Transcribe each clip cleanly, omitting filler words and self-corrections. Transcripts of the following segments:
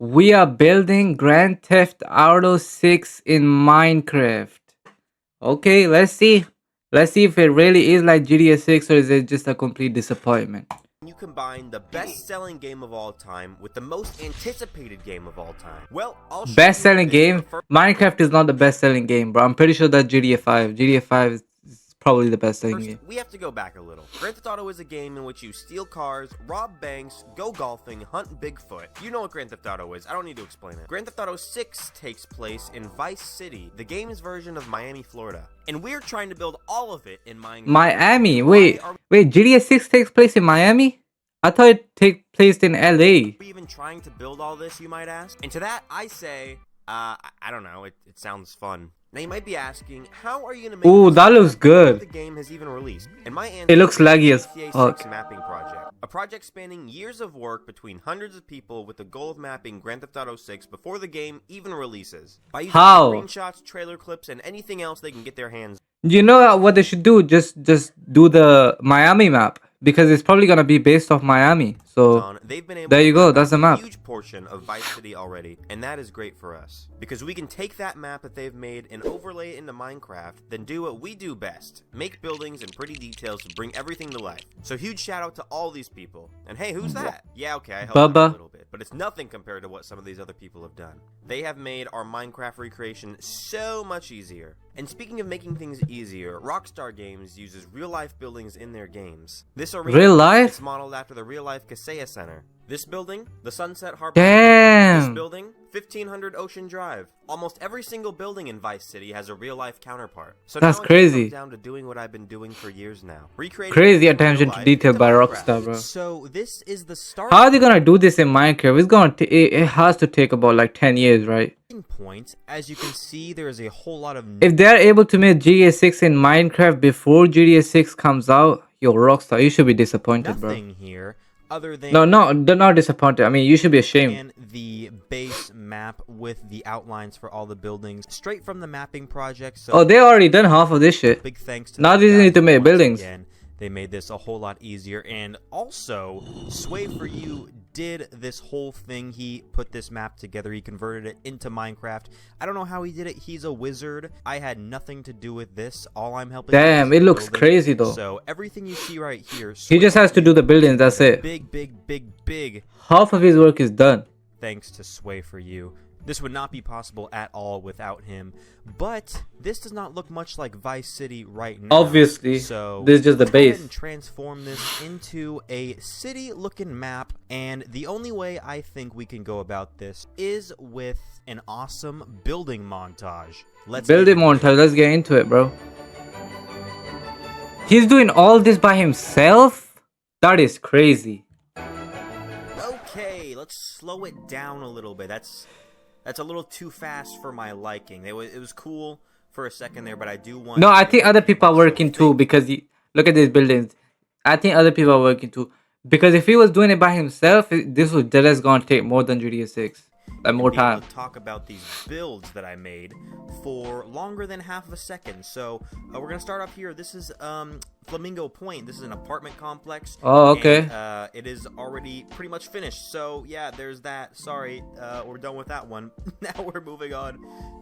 We are building Grand Theft Auto 6 in Minecraft. Okay, let's see. Let's see if it really is like GTA 6 or is it just a complete disappointment. You combine the best-selling game of all time with the most anticipated game of all time. Well, I'll show Best you what selling it is, game? but first Minecraft is not the best selling game, bro. I'm pretty sure that's GTA 5. GTA 5 is probably the best selling game. we have to go back a little. Grand Theft Auto is a game in which you steal cars, rob banks, go golfing, hunt Bigfoot. You know what Grand Theft Auto is, I don't need to explain it. Grand Theft Auto 6 takes place in Vice City, the game's version of Miami, Florida. And we're trying to build all of it in Minecraft. Miami? Wait, GTA 6 takes place in Miami? I thought it takes place in LA. Are we even trying to build all this, you might ask? And to that, I say, I don't know, it sounds fun. Now you might be asking, how are you gonna make Ooh, this that looks good. the game has even released? And my answer It looks laggy as GTA 6 fuck. mapping project. A project spanning years of work between hundreds of people with the goal of mapping Grand Theft Auto 6 before the game even releases. By using How? screenshots, trailer clips, and anything else they can get their hands You know what they should do? Just do the Miami map because it's probably gonna be based off Miami. So on. They've been able there to you go. map That's the a map. huge portion of Vice City already, and that is great for us because we can take that map that they've made and overlay it into Minecraft, then do what we do best: make buildings and pretty details to bring everything to life. So huge shout out to all these people. And hey, who's that? Yeah, okay, I helped out Bubba. a little bit, but it's nothing compared to what some of these other people have done. They have made our Minecraft recreation so much easier. And speaking of making things easier, Rockstar Games uses real-life buildings in their games. This arena Real life? is modeled after the real-life Kaseya Center. This building, the Sunset Harbor. Damn. This building, 1500 Ocean Drive. Almost every single building in Vice City has a real-life counterpart. So That's now it just crazy. comes down to doing what I've been doing for years now. Recreating Crazy real attention to life detail into by Minecraft. Rockstar, bro. So this is the start. How are they gonna do this in Minecraft? It's gonna it has to take about like 10 years, right? Point. As you can see, there is a whole lot of If they're able to make GTA 6 in Minecraft before GTA 6 comes out, yo, Rockstar, you should be disappointed, bro. nothing here other than No, they're not disappointed. I mean, you should be ashamed. and the base map with the outlines for all the buildings straight from the mapping project. So Oh, they already done half of this shit. big thanks to Now those they need guys to make once buildings. again. They made this a whole lot easier, and also Sway for You did this whole thing. He put this map together. He converted it into Minecraft. I don't know how he did it. He's a wizard. I had nothing to do with this. All I'm helping. Damn, is it looks building. crazy though. So everything you see right here, He just has to do the buildings, that's it. Big Half of his work is done. thanks to Sway for You. This would not be possible at all without him. But this does not look much like Vice City right now. Obviously, so this is just the let's go ahead base. and transform this into a city-looking map. And the only way I think we can go about this is with an awesome building montage. Let's Building get into it. montage, let's get into it, bro. He's doing all this by himself? That is crazy. Okay, let's slow it down a little bit. That's a little too fast for my liking. It was cool for a second there, but I do want. No, I think other people are working too because look at these buildings. I think other people are working too because if he was doing it by himself, this was just gonna take more than GTA 6, like more be able time. to talk about these builds that I made for longer than half of a second. So we're gonna start up here. This is Flamingo Point. This is an apartment complex. Oh, okay. And, it is already pretty much finished. So yeah, there's that. Sorry, we're done with that one. Now we're moving on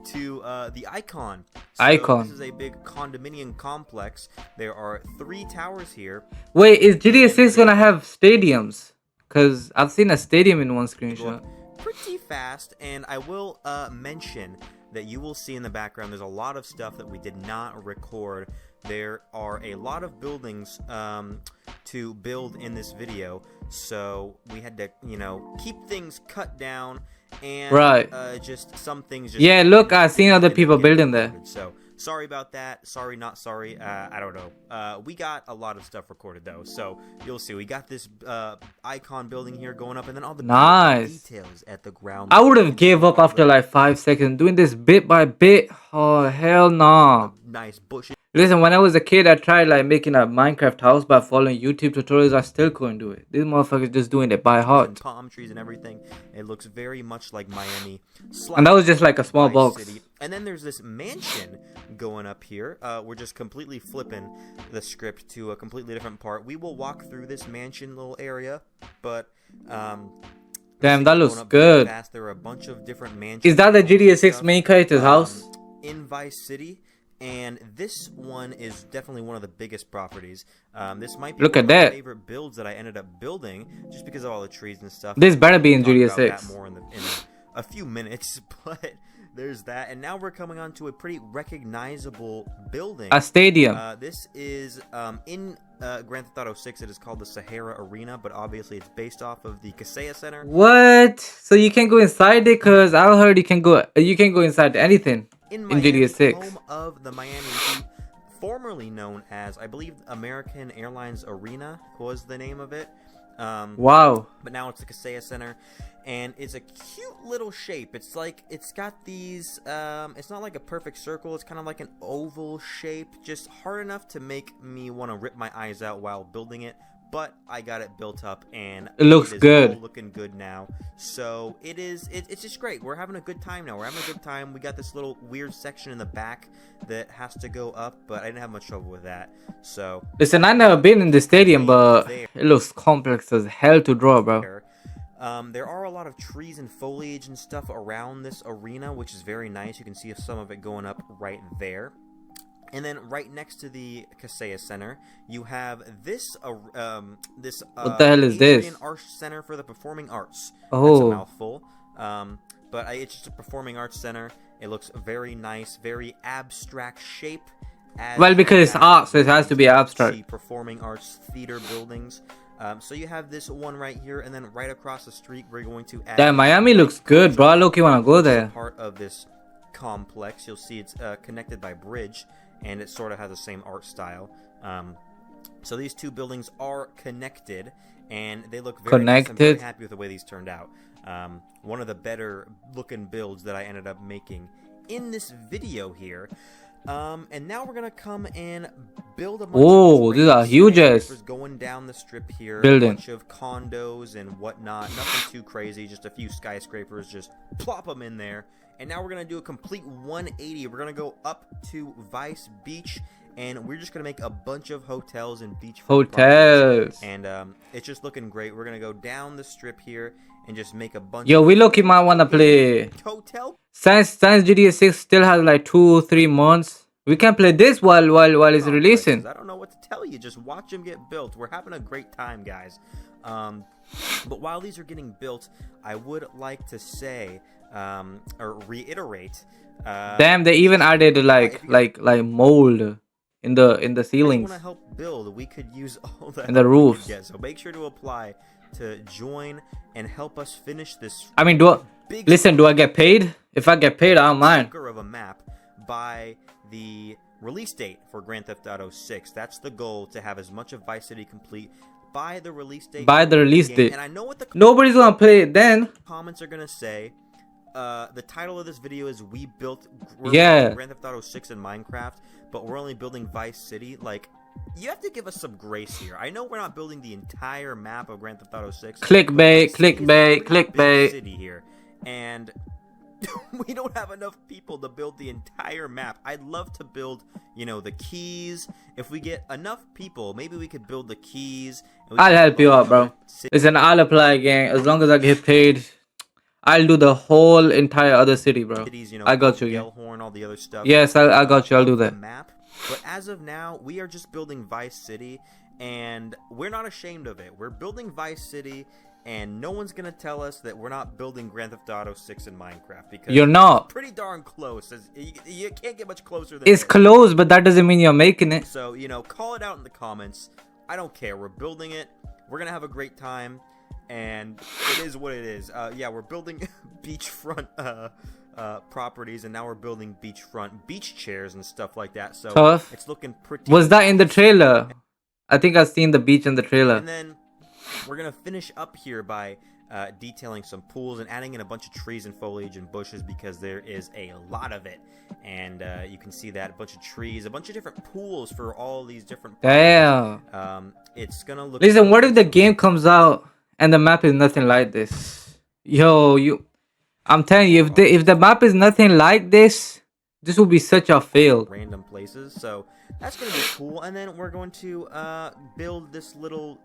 to the Icon. So Icon. This is a big condominium complex. There are 3 towers here. Wait, is GTA 6 gonna have stadiums? Cause I've seen a stadium in one screenshot. Pretty fast, and I will mention that you will see in the background there's a lot of stuff that we did not record. There are a lot of buildings to build in this video, so we had to, you know, keep things cut down and Right. just some things. Just Yeah, look, I've seen other people get building there. recorded. So sorry about that. Sorry, not sorry. I don't know. We got a lot of stuff recorded though, so you'll see. We got this icon building here going up, and then all the Nice. details at the ground. I would have gave up after like 5 seconds. Doing this bit by bit. Oh hell no. Nice bushes. Listen, when I was a kid, I tried like making a Minecraft house by following YouTube tutorials. I still couldn't do it. These motherfuckers just doing it by And heart. palm trees and everything. It looks very much like Miami. And that was just like a small Vice box. City. And then there's this mansion going up here. We're just completely flipping the script to a completely different part. We will walk through this mansion little area, but Damn, city that going looks up very good. fast. There are a bunch of different mansions. Is that the and homes GTA and 6 stuff, main character's house? in Vice City, and this one is definitely one of the biggest properties. This might be Look one at of my that. favorite builds that I ended up building, just because of all the trees and stuff. This better be in We'll talk GTA about 6. that more in a few minutes, but there's that. And now we're coming on to a pretty recognizable building. A stadium. This is in Grand Theft Auto 6. It is called the Sahara Arena, but obviously it's based off of the Kaseya Center. What? So you can't go inside it? Cause I heard you can go inside anything In in Miami, GTA 6. home of the Miami Heat, formerly known as, I believe, American Airlines Arena was the name of it. Wow. But now it's the Kaseya Center, and it's a cute little shape. It's like, it's got these, it's not like a perfect circle, it's kind of like an oval shape, just hard enough to make me want to rip my eyes out while building it, but I got it built up, and It looks is good. all looking good now. So it's just great. We're having a good time now. We're having a good time. We got this little weird section in the back that has to go up, but I didn't have much trouble with that. So Listen, I never been in the stadium, but there. it looks complex as hell to draw, bro. There are a lot of trees and foliage and stuff around this arena, which is very nice. You can see some of it going up right there. And then right next to the Kaseya Center, you have this What the hell is this? Adrian Arts Center for the Performing Arts. That's a Oh, mouthful. But it's just a performing arts center. It looks very nice, very abstract shape. well, because it's art, so it has to be See abstract. performing arts theater buildings. So you have this one right here, and then right across the street, we're going to add. Damn, Miami looks good, bro. I look, you wanna go which is there. Part of this complex. You'll see it's connected by bridge, and it sort of has the same art style. So these two buildings are connected, and they look very nice. I'm very Connected. happy with the way these turned out. One of the better looking builds that I ended up making in this video here. And now we're gonna come and build a bunch Oh, of these are huge skyscrapers ass going down the strip here. building. A bunch of condos and whatnot. Nothing too crazy. Just a few skyscrapers. Just plop them in there. And now we're gonna do a complete 180. We're gonna go up to Vice Beach, and we're just gonna make a bunch of hotels and beachfront properties. Hotels. And it's just looking great. We're gonna go down the strip here and just make a bunch. Yo, of we lucky might wanna play. hotel. Since GTA 6 still has like 2-3 months, we can play this while it's releasing. complexes. I don't know what to tell you. Just watch them get built. We're having a great time, guys. But while these are getting built, I would like to say or reiterate. Damn, they even added like mold in the If you ceilings. want to help build, we could use all the And the help we roofs. can get. So make sure to apply to join and help us finish this I mean, big listen, do I get paid? If I get paid, I don't mind. chunker of a map by the release date for Grand Theft Auto 6. That's the goal, to have as much of Vice City complete by the release date. By the release game. date. And I know what the Nobody's gonna play it then. comments are gonna say. The title of this video is we're Yeah. building Grand Theft Auto 6 in Minecraft, but we're only building Vice City. Like, you have to give us some grace here. I know we're not building the entire map of Grand Theft Auto 6. but Clickbait, Vice City is a clickbait, pretty big clickbait. city here, and we don't have enough people to build the entire map. I'd love to build, the keys. If we get enough people, maybe we could build the keys. And we I'll could help build you all out, bro. the cities. Listen, I'll apply again as long as I get paid. I'll do the whole entire other city, bro. I got you again. Yellhorn, all the other stuff. Yes, I got you. I'll do of the that. map. But as of now, we are just building Vice City, and we're not ashamed of it. We're building Vice City, and no one's gonna tell us that we're not building Grand Theft Auto 6 in Minecraft, because You're not. it's pretty darn close. You can't get much closer than It's there. close, but that doesn't mean you're making it. So, call it out in the comments. I don't care. We're building it. We're gonna have a great time, and it is what it is. Yeah, we're building beachfront properties, and now we're building beachfront beach chairs and stuff like that. So Tough. it's looking pretty. Was that in the trailer? I think I've seen the beach in the trailer. And then we're gonna finish up here by detailing some pools and adding in a bunch of trees and foliage and bushes, because there is a lot of it. And you can see that, a bunch of trees, a bunch of different pools for all these different. Damn. It's gonna look. Listen, what if the game comes out and the map is nothing like this? Yo, I'm telling you, if the map is nothing like this, This will be such a fail. random places. So that's going to be cool. And then we're going to build this little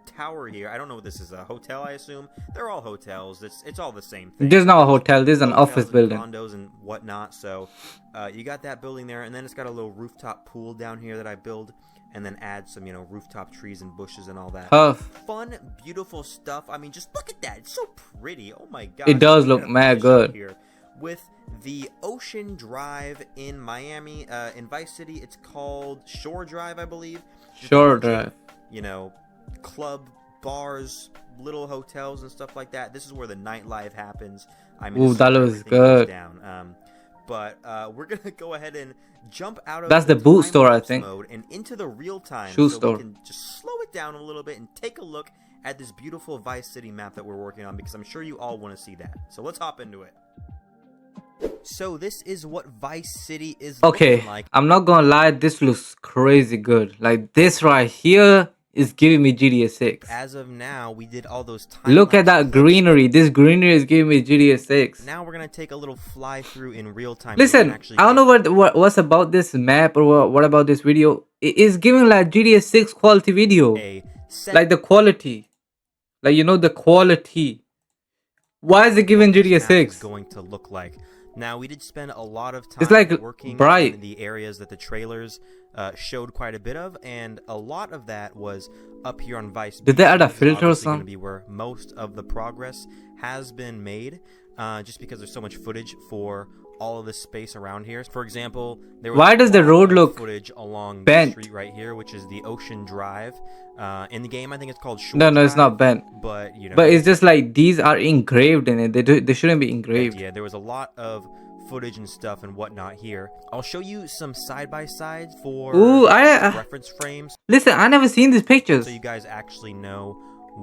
tower here. I don't know what this is. A hotel, I assume. They're all hotels. It's all the same thing. This is not a hotel. This is an Hotels office and building. condos and whatnot. So you got that building there, and then it's got a little rooftop pool down here that I build, and then add some, you know, rooftop trees and bushes and all that. Tough. Fun, beautiful stuff. I mean, just look at that. It's so pretty. Oh my god. It does We're look gonna mad finish up good. here with the Ocean Drive in Miami, in Vice City. It's called Shore Drive, I believe. Just a Shore bunch of, Drive. you know, club, bars, little hotels and stuff like that. This is where the nightlife happens. I mean, Ooh, this is that where looks everything goes good. down. But we're gonna go ahead and jump out of That's the boot store, I time-lapse think. mode and into the real time, Shoe so store. we can just slow it down a little bit and take a look at this beautiful Vice City map that we're working on, because I'm sure you all want to see that. So let's hop into it. So this is what Vice City is Okay, looking like. I'm not gonna lie. This looks crazy good. Like this right here is giving me GTA 6. As of now, we did all those Look at time-lapse that clips. greenery. This greenery is giving me GTA 6. Now we're gonna take a little fly through in real time. Listen, I don't know what's about this map or what about this video. It is giving like GTA 6 quality video. Like the quality. Like, you know, the quality. Why is it giving GTA 6? Going to look like. Now, we did spend a lot of time It's like working bright. in the areas that the trailers showed quite a bit of, and a lot of that was up here on Vice. Did they add a This is filter or obviously gonna something? be where most of the progress has been made, just because there's so much footage for all of this space around here. For example, there was Why a does the lot road of look footage along bent? the street right here, which is the Ocean Drive. In the game, I think it's called Shore No, it's Drive, not bent. But you know, But it's just like these are engraved in it. They shouldn't be engraved. yeah, there was a lot of footage and stuff and whatnot here. I'll show you some side-by-sides for Ooh, reference frames, listen. I never seen these pictures. so you guys actually know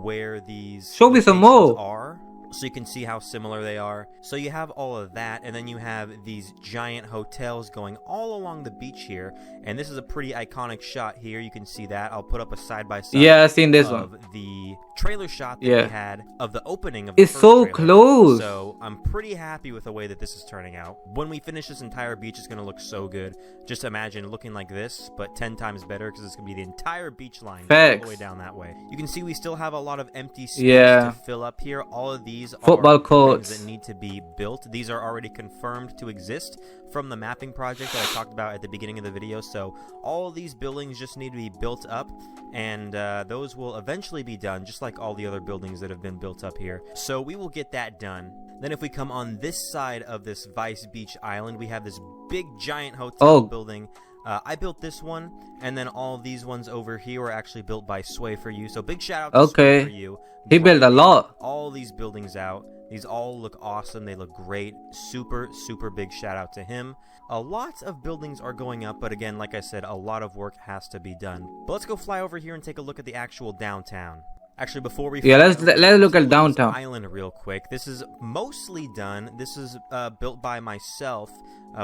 where these Show me some locations more. are, so you can see how similar they are. So you have all of that, and then you have these giant hotels going all along the beach here, and this is a pretty iconic shot here. You can see that. I'll put up a side-by-side Yeah, I seen this of one. the trailer shot that Yeah. we had of the opening of It's the first so trailer. close. So I'm pretty happy with the way that this is turning out. When we finish this entire beach, it's going to look so good. Just imagine looking like this, but 10 times better, because it's going to be the entire beach line all the Facts. way down that way. You can see we still have a lot of empty space Yeah. to fill up here. All of these Football are courts. things that need to be built. These are already confirmed to exist from the mapping project that I talked about at the beginning of the video. So all of these buildings just need to be built up, and those will eventually be done, just like all the other buildings that have been built up here. So we will get that done. Then if we come on this side of this Vice Beach Island, we have this big giant hotel building. I built this one, and then all of these ones over here were actually built by Sway for You. So big shout out to Sway for You. He built a lot. All these buildings out. These all look awesome. They look great. Super, super big shout out to him. A lot of buildings are going up, but again, like I said, a lot of work has to be done. But let's go fly over here and take a look at the actual downtown. Actually, before we let's look at downtown island real quick. This is mostly done. This is built by myself.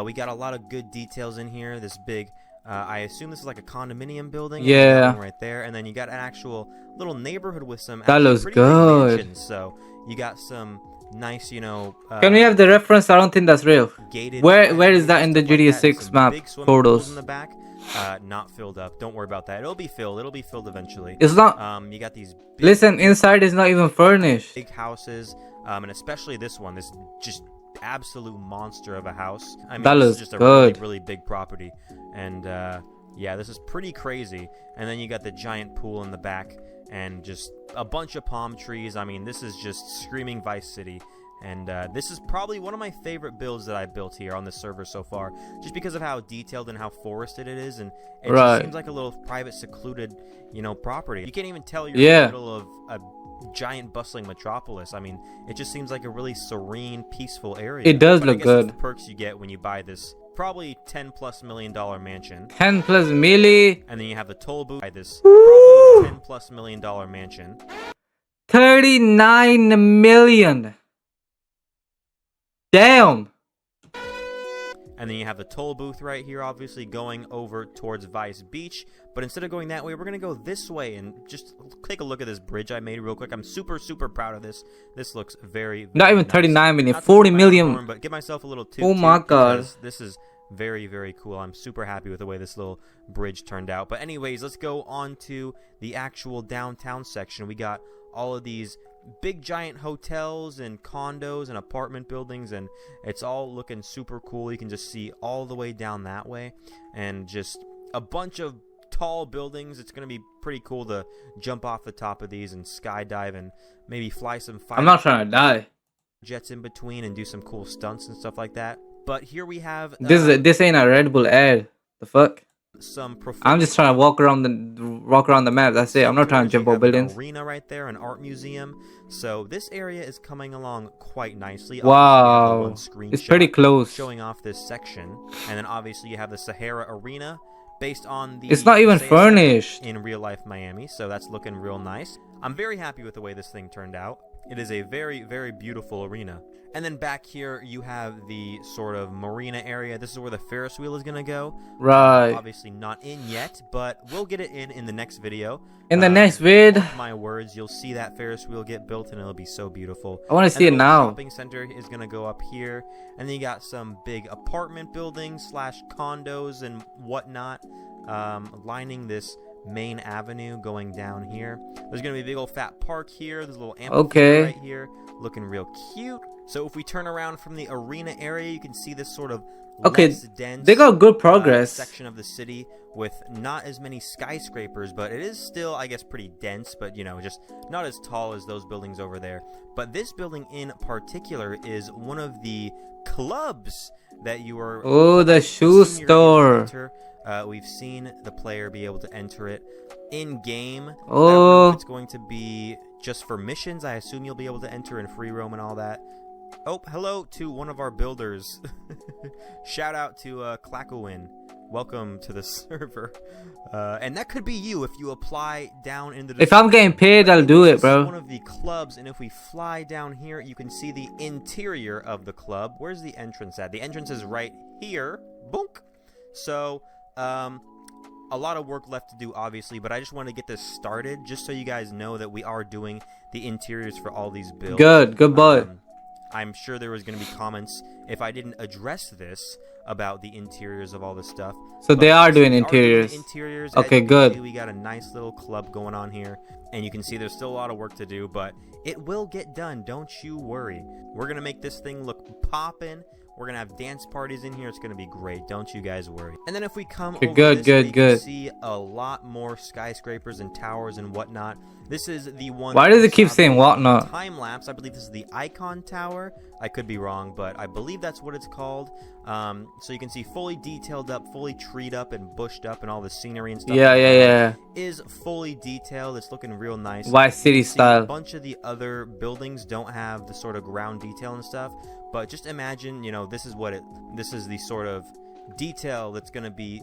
We got a lot of good details in here. This big, I assume this is like a condominium building. Yeah, right there. And then you got an actual little neighborhood with some. That looks pretty good. big mansions. So you got some nice, you know. Can we have the reference? I don't think that's real. Gated. Where is that in the GTA 6 map photos? In the back. Not filled up. Don't worry about that. It'll be filled. It'll be filled eventually. It's not. You got these. Listen, inside is not even furnished. Big houses, and especially this one. This just absolute monster of a house. I mean, That this looks is just a good. really big property, and yeah, this is pretty crazy. And then you got the giant pool in the back, and just a bunch of palm trees. I mean, this is just screaming Vice City. And this is probably one of my favorite builds that I built here on this server so far, just because of how detailed and how forested it is, and it just seems like a little private, secluded, you know, property. You can't even tell you're in the middle of a giant, bustling metropolis. I mean, it just seems like a really serene, peaceful area. It does But I look guess it's good. the perks you get when you buy this probably $10+ million mansion. 10 plus milli. And then you have the toll booth. Buy this probably $10+ million mansion. 39 million. Damn. And then you have the toll booth right here, obviously going over towards Vice Beach. But instead of going that way, we're going to go this way and just take a look at this bridge I made real quick. I'm super, super proud of this. This looks very, Not even nice. 39 million, Not to 40 toot my own million. horn, but give myself a little toot. Oh my God. This is Very, very cool. I'm super happy with the way this little bridge turned out. But anyways, let's go on to the actual downtown section. We got all of these big giant hotels and condos and apartment buildings, and it's all looking super cool. You can just see all the way down that way, and just a bunch of tall buildings. It's going to be pretty cool to jump off the top of these and skydive and maybe fly some I'm not trying to die. jets in between and do some cool stunts and stuff like that. But here we have This ain't a Red Bull ad. The fuck? some I'm just trying to walk around the map. That's it. I'm not trying to jump over buildings. An arena right there, an art museum. So this area is coming along quite nicely. Wow, it's pretty close. Showing off this section, and then obviously you have the Sahara Arena, based on the. It's not even furnished in real life Miami, so that's looking real nice. I'm very happy with the way this thing turned out. It is a very, very beautiful arena. And then back here, you have the sort of marina area. This is where the Ferris wheel is going to go. Right. Obviously not in yet, but we'll get it in the next video. In the next vid. Mark my words, you'll see that Ferris wheel get built, and it'll be so beautiful. I want to see it now. The shopping center is going to go up here. And then you got some big apartment buildings / condos and whatnot lining this main avenue going down here. There's going to be a big old fat park here. There's a little amphitheater right here, looking real cute. So if we turn around from the arena area, you can see this sort of less dense, they got good progress section of the city with not as many skyscrapers, but it is still, I guess, pretty dense, but you know, just not as tall as those buildings over there. But this building in particular is one of the clubs that you are the shoe store. We've seen the player be able to enter it in game. I don't Oh, know if it's going to be just for missions. I assume you'll be able to enter in free roam and all that. Oh, hello to one of our builders. Shout out to Clackowin. Welcome to the server. And that could be you if you apply down into the. if I'm getting paid, I'll do it, bro. One of the clubs, and if we fly down here, you can see the interior of the club. Where's the entrance at? The entrance is right here. Boonk. So, a lot of work left to do, obviously, but I just want to get this started, just so you guys know that we are doing the interiors for all these builds. Good boy. I'm sure there was going to be comments if I didn't address this about the interiors of all this stuff. So they are doing interiors. Okay, good. We got a nice little club going on here, and you can see there's still a lot of work to do, but it will get done. Don't you worry. We're going to make this thing look poppin'. We're going to have dance parties in here. It's going to be great. Don't you guys worry. And then if we come over this way, you can see a lot more skyscrapers and towers and whatnot. This is the one. Why does it keep saying whatnot? Time lapse. I believe this is the Icon Tower. I could be wrong, but I believe that's what it's called. So you can see fully detailed up, fully treed up and bushed up, and all the scenery and stuff. Yeah. Is fully detailed. It's looking real nice. Vice City style. A bunch of the other buildings don't have the sort of ground detail and stuff, but just imagine, you know, this is the sort of detail that's going to be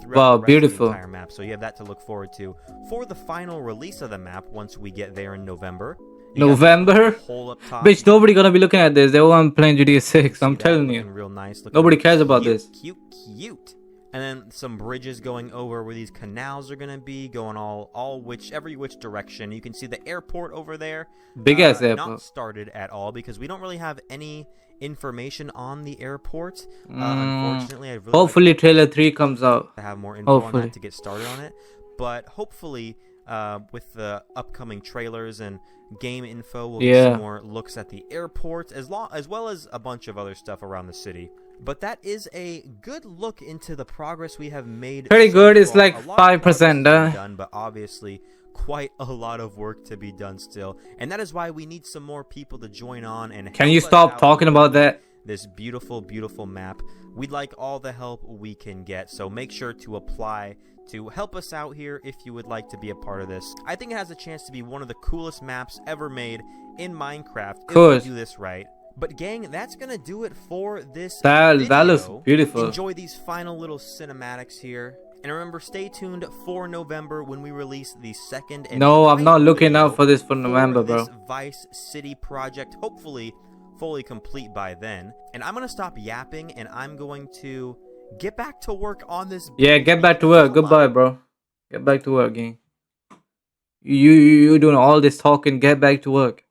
throughout the entire map. So you have that to look forward to for the final release of the map once we get there in November. Bitch, nobody gonna be looking at this. They want playing GTA 6. I'm telling you. Real nice. Nobody cares about this. Cute. And then some bridges going over where these canals are gonna be going every which direction. You can see the airport over there. Big ass airport. Not started at all because we don't really have any information on the airport. Unfortunately, hopefully trailer 3 comes out. To have more info on that to get started on it, but hopefully with the upcoming trailers and game info, we'll get some more looks at the airport as well as a bunch of other stuff around the city. But that is a good look into the progress we have made. Pretty good. It's like 5% done, but obviously quite a lot of work to be done still, and that is why we need some more people to join on. And can you stop talking about that? This beautiful map. We'd like all the help we can get, so make sure to apply to help us out here if you would like to be a part of this. I think it has a chance to be one of the coolest maps ever made in Minecraft if we do this right. But gang, that's gonna do it for this video. That looks beautiful. Enjoy these final little cinematics here. And remember, stay tuned for November when we release the second and I'm not looking out for this for November, bro. This Vice City project, hopefully fully complete by then. And I'm gonna stop yapping and I'm going to get back to work on this. Yeah, get back to work. Goodbye, bro. Get back to work, gang. You doing all this talking, get back to work.